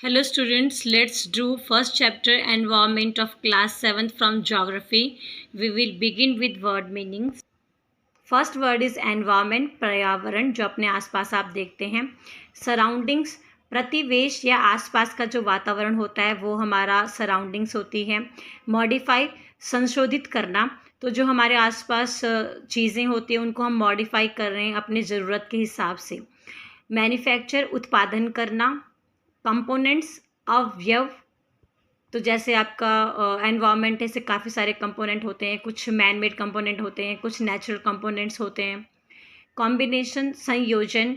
Hello students, let's do first chapter environment of class 7th from geography. We will begin with word meanings. First word is environment, पर्यावरण जो अपने आसपास आप देखते हैं. Surroundings, प्रतिवेश या आसपास का जो वातावरण होता है वो हमारा सराउंडिंग्स होती है. मॉडिफाई, संशोधित करना, तो जो हमारे आसपास चीज़ें होती हैं उनको हम मॉडिफाई कर रहे हैं अपनी ज़रूरत के हिसाब से. मैन्युफैक्चर, उत्पादन करना. कंपोनेंट्स, अवयव, तो जैसे आपका एनवायरनमेंट ऐसे काफ़ी सारे कंपोनेंट होते हैं, कुछ मैन मेड कंपोनेंट होते हैं, कुछ नेचुरल कंपोनेंट्स होते हैं. कॉम्बिनेशन, संयोजन,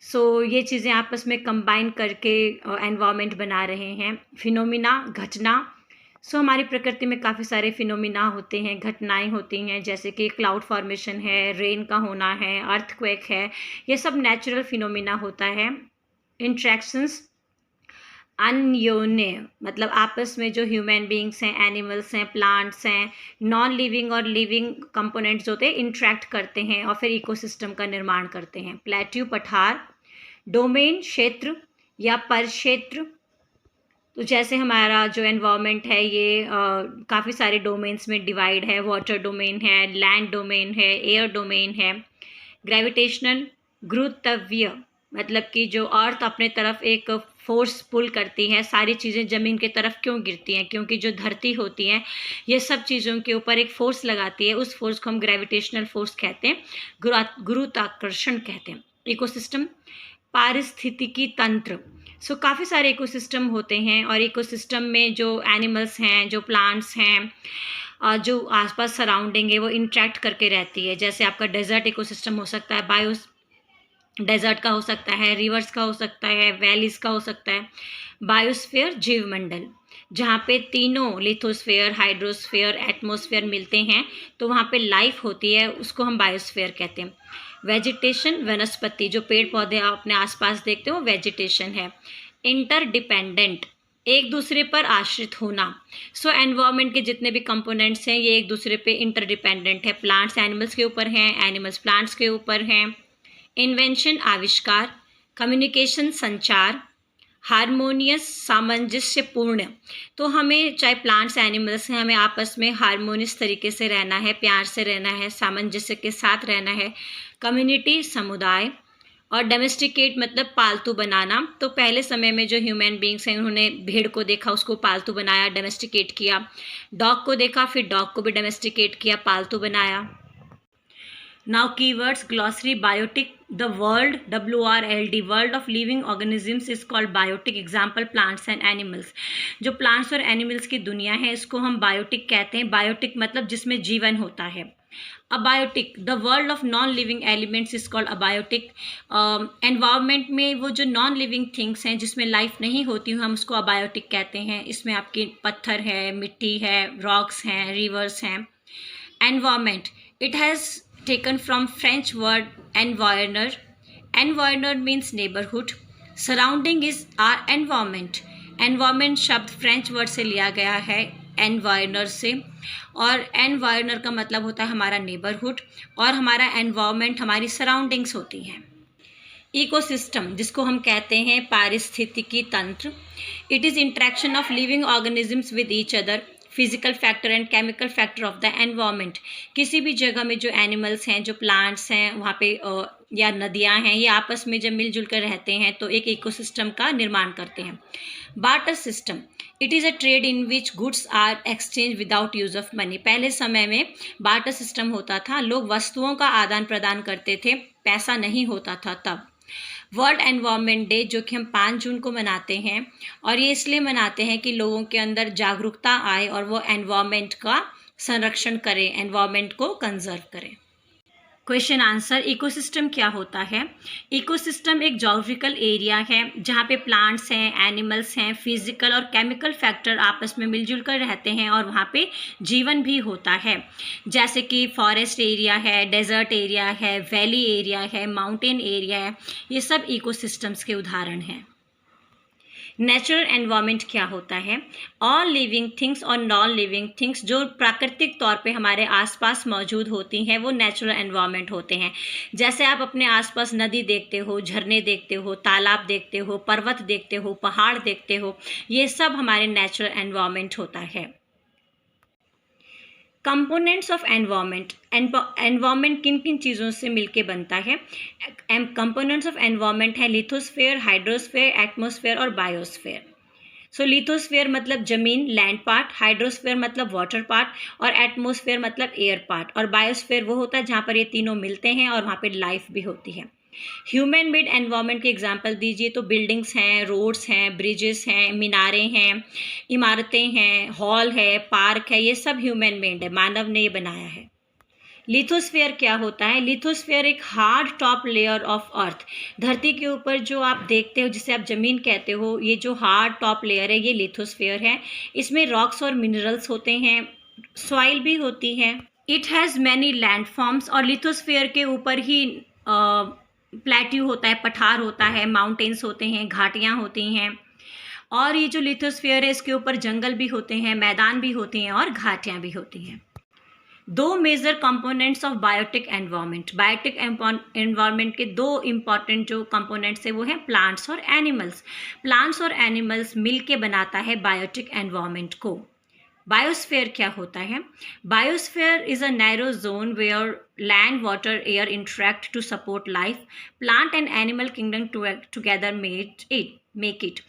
सो ये चीज़ें आपस में कंबाइन करके एनवायरनमेंट बना रहे हैं. फिनोमिना, घटना, सो हमारी प्रकृति में काफ़ी सारे फिनोमिना होते हैं, घटनाएं होती हैं, जैसे कि क्लाउड फॉर्मेशन है, रेन का होना है, अर्थक्वेक है, ये सब नेचुरल फिनोमिना होता है. इंट्रैक्शंस, अन्योन्य, मतलब आपस में जो ह्यूमन बींग्स हैं, एनिमल्स हैं, प्लांट्स हैं, नॉन लिविंग और लिविंग कंपोनेंट्स होते हैं, इंट्रैक्ट करते हैं और फिर इकोसिस्टम का निर्माण करते हैं. प्लेट्यू, पठार. डोमेन, क्षेत्र या परिक्षेत्र, तो जैसे हमारा जो एनवायरनमेंट है ये काफ़ी सारे डोमेन्स में डिवाइड है. वाटर डोमेन है, लैंड डोमेन है, एयर डोमेन है. ग्रेविटेशनल, गुरुत्वीय, मतलब कि जो अर्थ अपने तरफ एक फोर्स पुल करती है, सारी चीज़ें ज़मीन की तरफ क्यों गिरती हैं, क्योंकि जो धरती होती है ये सब चीज़ों के ऊपर एक फोर्स लगाती है, उस फोर्स को हम ग्रेविटेशनल फोर्स कहते हैं, गुरुत्वाकर्षण कहते हैं. इकोसिस्टम, पारिस्थितिकी तंत्र, सो काफ़ी सारे इकोसिस्टम होते हैं और इकोसिस्टम में जो एनिमल्स हैं, जो प्लांट्स हैं, जो आसपास सराउंडिंग है वो इंट्रैक्ट करके रहती है. जैसे आपका डेजर्ट इकोसिस्टम हो सकता है, बायोस डेजर्ट का हो सकता है, रिवर्स का हो सकता है, वैलीज का हो सकता है. बायोस्फीयर, जीवमंडल, जहाँ पे तीनों लिथोस्फीयर, हाइड्रोस्फीयर, एटमॉस्फेयर मिलते हैं तो वहाँ पे लाइफ होती है, उसको हम बायोस्फीयर कहते हैं. वेजिटेशन, वनस्पति, जो पेड़ पौधे आप अपने आसपास देखते हो वो वेजिटेशन है. इंटरडिपेंडेंट, एक दूसरे पर आश्रित होना. सो एनवायरनमेंट के जितने भी कंपोनेंट्स हैं ये एक दूसरे पे इंटरडिपेंडेंट है. प्लांट्स एनिमल्स के ऊपर हैं, एनिमल्स प्लांट्स के ऊपर हैं. इन्वेंशन, आविष्कार. कम्युनिकेशन, संचार. हारमोनियस, सामंजस्यपूर्ण, तो हमें चाहे प्लांट्स एनिमल्स हैं, हमें आपस में हारमोनियस तरीके से रहना है, प्यार से रहना है, सामंजस्य के साथ रहना है. कम्युनिटी, समुदाय. और डोमेस्टिकेट मतलब पालतू बनाना, तो पहले समय में जो ह्यूमन बींग्स हैं उन्होंने भेड़ को देखा, उसको पालतू बनाया, डोमेस्टिकेट किया. डॉग को देखा, फिर डॉग को भी डोमेस्टिकेट किया, पालतू बनाया. Now keywords, glossary, biotic, the world, WRLD, world of living organisms is called biotic. Example, plants and animals. जो plants और animals की दुनिया है इसको हम biotic कहते हैं. biotic मतलब जिसमें जीवन होता है. Abiotic, the world of non living elements is called abiotic. Environment में वो जो नॉन लिविंग थिंग्स हैं जिसमें लाइफ नहीं होती हम उसको अबायोटिक कहते हैं. इसमें आपके पत्थर है, मिट्टी है, रॉक्स हैं, रिवर्स हैं. Environment, it has taken from French word environner. Environner means neighborhood. Surrounding is our environment. Environment शब्द फ्रेंच वर्ड से लिया गया है environner से, और environner का मतलब होता है हमारा नेबरहुड, और हमारा environment हमारी सराउंडिंग्स होती हैं. इकोसिस्टम, जिसको हम कहते हैं पारिस्थितिकी तंत्र. It is interaction of living organisms with each other, physical factor and chemical factor of the environment. किसी भी जगह में जो एनिमल्स हैं, जो प्लांट्स हैं वहाँ पे या नदियाँ हैं, ये आपस में जब मिलजुल कर रहते हैं तो एक इकोसिस्टम का निर्माण करते हैं. Barter system, it is a trade in which goods are exchange without use of money. पहले समय में बार्टर सिस्टम होता था, लोग वस्तुओं का आदान प्रदान करते थे, पैसा नहीं होता था तब. वर्ल्ड एनवायरनमेंट डे, जो कि हम 5 जून को मनाते हैं, और ये इसलिए मनाते हैं कि लोगों के अंदर जागरूकता आए और वो एनवायरनमेंट का संरक्षण करें, एनवायरनमेंट को कंजर्व करें. Question answer. इकोसिस्टम क्या होता है? इकोसिस्टम एक ज्योग्राफिकल एरिया है जहाँ पे प्लांट्स हैं, एनिमल्स हैं, फिजिकल और केमिकल फैक्टर आपस में मिलजुल कर रहते हैं और वहाँ पे जीवन भी होता है. जैसे कि फॉरेस्ट एरिया है, डेजर्ट एरिया है, वैली एरिया है, माउंटेन एरिया है, ये सब इकोसिस्टम्स के उदाहरण हैं. नेचुरल एनवायरनमेंट क्या होता है? ऑल लिविंग थिंग्स और नॉन लिविंग थिंग्स जो प्राकृतिक तौर पे हमारे आसपास मौजूद होती हैं वो नेचुरल एनवायरनमेंट होते हैं। जैसे आप अपने आसपास नदी देखते हो, झरने देखते हो, तालाब देखते हो, पर्वत देखते हो, पहाड़ देखते हो, ये सब हमारे नेचुरल एनवायरनमेंट होता है। कंपोनेंट्स ऑफ एनवायरनमेंट, एनवायरनमेंट किन किन चीज़ों से मिलके बनता है? कंपोनेंट्स ऑफ एनवायरनमेंट है लिथोस्फेयर, हाइड्रोस्फेयर, एटमॉस्फेयर और बायोस्फेयर। सो लिथोस्फेयर मतलब जमीन, लैंड पार्ट, हाइड्रोस्फेयर मतलब वाटर पार्ट और एटमॉस्फेयर मतलब एयर पार्ट, और बायोस्फेयर वो होता है जहाँ पर ये तीनों मिलते हैं और वहाँ पे लाइफ भी होती है। ह्यूमन मेड एनवायरनमेंट के एग्जांपल दीजिए तो बिल्डिंग्स हैं, रोड्स हैं, ब्रिजेस हैं, मीनारें हैं, इमारतें हैं, हॉल है, पार्क है, ये सब ह्यूमन मेड है, मानव ने ये बनाया है। लिथोस्फेयर क्या होता है? लिथोस्फेयर एक hard top layer of earth, धरती के ऊपर जो आप देखते हो जिसे आप ज़मीन कहते हो, ये जो हार्ड टॉप लेयर है ये लिथोस्फेयर है। इसमें रॉक्स और मिनरल्स होते हैं, सॉइल भी होती है। It has many land forms, और लिथोस्फेयर के ऊपर ही प्लेट्यू होता है, पठार होता है, माउंटेन्स होते हैं, घाटियाँ होती हैं, और ये जो लिथोस्फेयर है इसके ऊपर जंगल भी होते हैं, मैदान भी होते हैं और घाटियाँ भी होती हैं। दो major components of biotic environment, biotic environment के दो इम्पॉर्टेंट जो कंपोनेंट्स है वो हैं प्लांट्स और एनिमल्स। प्लांट्स और एनिमल्स मिलके बनाता है बायोटिक एनवायरनमेंट को। बायोस्फेयर क्या होता है? Biosphere is a narrow zone where land, water, air interact to support life, plant and animal kingdom together make it.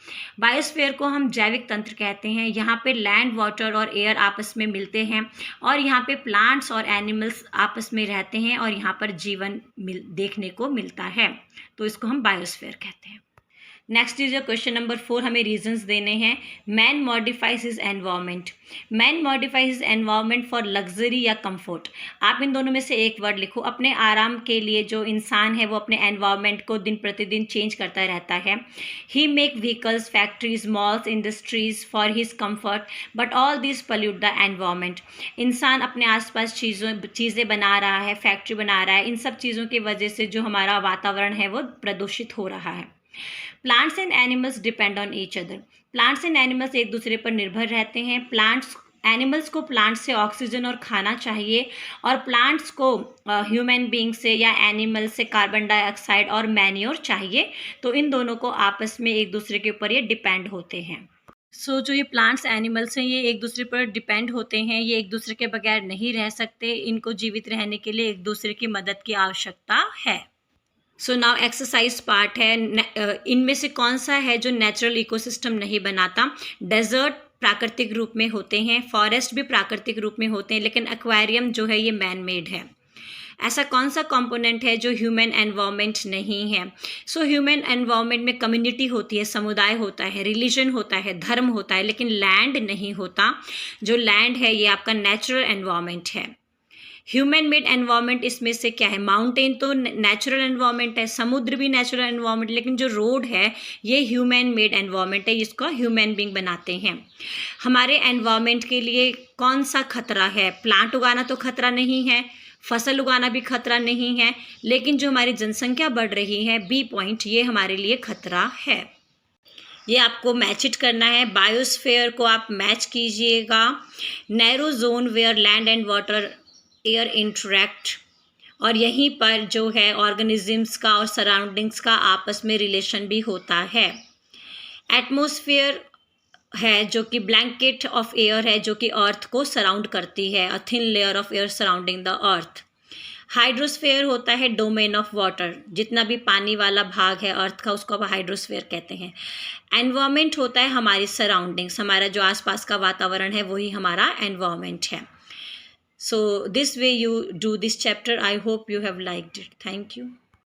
Biosphere को हम जैविक तंत्र कहते हैं। यहाँ पे लैंड, वाटर और एयर आपस में मिलते हैं और यहाँ पे प्लांट्स और एनिमल्स आपस में रहते हैं और यहाँ पर जीवन देखने को मिलता है, तो इसको हम बायोस्फेयर कहते हैं। नेक्स्ट इज क्वेश्चन नंबर 4, हमें रीजंस देने हैं। Man modifies his environment, man modifies his environment for luxury या कंफर्ट। आप इन दोनों में से एक वर्ड लिखो। अपने आराम के लिए जो इंसान है वो अपने एनवायरनमेंट को दिन प्रतिदिन चेंज करता रहता है। He make vehicles, factories, malls, industries for his comfort but all this pollute the environment. इंसान अपने आसपास चीज़ें बना रहा है, फैक्ट्री बना रहा है, इन सब चीज़ों की वजह से जो हमारा वातावरण है वो प्रदूषित हो रहा है। Plants and animals depend on each other, plants and animals एक दूसरे पर निर्भर रहते हैं। एनिमल्स को प्लांट्स से ऑक्सीजन और खाना चाहिए और प्लांट्स को ह्यूमन बींग से या एनिमल से कार्बन डाइऑक्साइड और मैन्योर चाहिए, तो इन दोनों को आपस में एक दूसरे के ऊपर ये डिपेंड होते हैं। सो जो ये प्लांट्स एनिमल्स हैं ये एक दूसरे पर डिपेंड होते हैं, ये एक दूसरे के बगैर नहीं रह सकते, इनको जीवित रहने के लिए एक दूसरे की मदद की आवश्यकता है। सो नाउ एक्सरसाइज पार्ट है। इनमें से कौन सा है जो नेचुरल इकोसिस्टम नहीं बनाता? डेजर्ट प्राकृतिक रूप में होते हैं, फॉरेस्ट भी प्राकृतिक रूप में होते हैं, लेकिन एक्वेरियम जो है ये मैन मेड है। ऐसा कौन सा कंपोनेंट है जो ह्यूमन एनवायरनमेंट नहीं है? सो ह्यूमन एनवायरनमेंट में कम्युनिटी होती है, समुदाय होता है, रिलीजन होता है, धर्म होता है, लेकिन लैंड नहीं होता। जो लैंड है ये आपका नेचुरल एनवायरनमेंट है। ह्यूमन मेड एनवायरनमेंट इसमें से क्या है? माउंटेन तो नेचुरल एनवायरनमेंट है, समुद्र भी नेचुरल एनवायरनमेंट, लेकिन जो रोड है ये ह्यूमन मेड एनवायरनमेंट है, इसको ह्यूमन बीइंग बनाते हैं। हमारे एनवायरनमेंट के लिए कौन सा खतरा है? प्लांट उगाना तो खतरा नहीं है, फसल उगाना भी खतरा नहीं है, लेकिन जो हमारी जनसंख्या बढ़ रही है, बी पॉइंट, ये हमारे लिए खतरा है। ये आपको मैच इट करना है। बायोस्फेयर को आप मैच कीजिएगा। Narrow zone where land and water air interact, और यहीं पर जो है ऑर्गेनिजम्स का और सराउंडिंग्स का आपस में रिलेशन भी होता है। एटमॉस्फेयर है जो कि ब्लैंकेट ऑफ एयर है जो कि अर्थ को सराउंड करती है, a thin layer of air surrounding the earth. Hydrosphere होता है डोमेन ऑफ वाटर, जितना भी पानी वाला भाग है अर्थ का उसको आप हाइड्रोस्फेयर कहते हैं। एनवायरनमेंट होता है हमारी सराउंडिंग्स, हमारा जो आसपास का वातावरण है वही हमारा एनवायरनमेंट है। So this way you do this chapter. I hope you have liked it. Thank you.